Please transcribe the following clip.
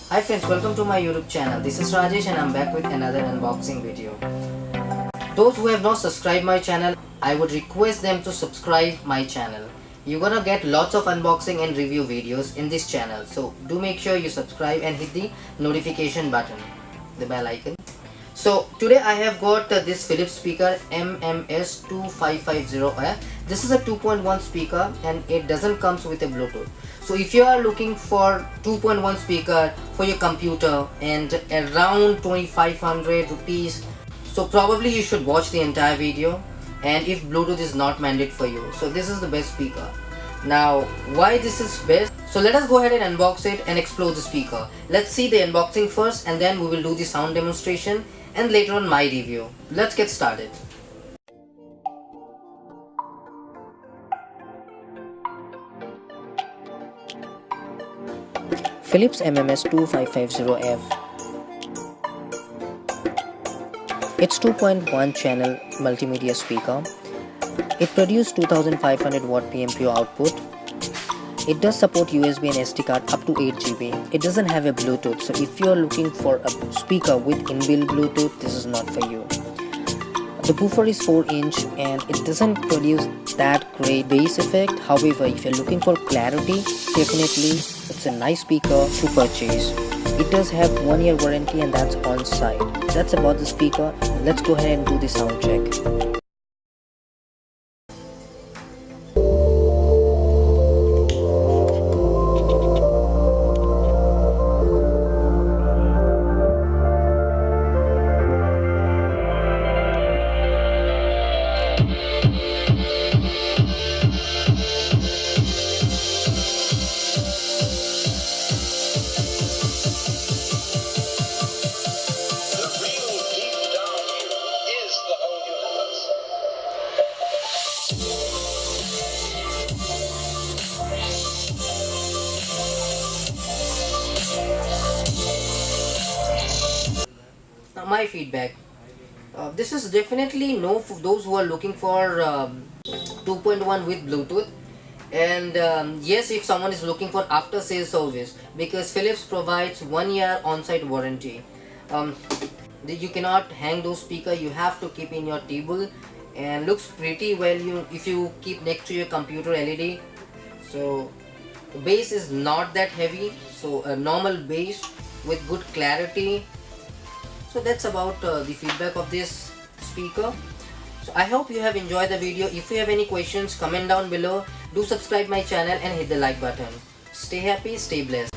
Hi friends, welcome to my YouTube channel. This is Rajesh and I'm back with another unboxing video. Those who have not subscribed my channel, I would request them to subscribe my channel. You're gonna get lots of unboxing and review videos in this channel. So do make sure you subscribe and hit the notification button, the bell icon. So today I have got this Philips speaker MMS2550F. This is a 2.1 speaker and it doesn't comes with a Bluetooth. So if you are looking for 2.1 speaker for your computer and around 2500 rupees, so probably you should watch the entire video, and if Bluetooth is not mandated for you, so this is the best speaker. Now why this is best? So let us go ahead and unbox it and explore the speaker. Let's see the unboxing first and then we will do the sound demonstration and later on my review. Let's get started. Philips MMS2550F. It's 2.1 channel multimedia speaker. It produces 2500 watt PMPO output. It does support USB and SD card up to 8 GB. It doesn't have a Bluetooth, so if you are looking for a speaker with inbuilt Bluetooth, this is not for you. The woofer is 4-inch and it doesn't produce that great bass effect. However, if you're looking for clarity, definitely it's a nice speaker to purchase. It does have 1-year warranty and that's on site. That's about the speaker. Let's go ahead and do the sound check. Now my feedback. This is definitely no for those who are looking for 2.1 with Bluetooth. And yes, if someone is looking for after sales service, because Philips provides 1-year on-site warranty. You cannot hang those speakers, you have to keep in your table, and looks pretty well if you keep next to your computer LED. So the bass is not that heavy, so a normal bass with good clarity. So that's about the feedback of this speaker. So I hope you have enjoyed the video. If you have any questions, comment down below. Do subscribe my channel and hit the like button. Stay happy, stay blessed.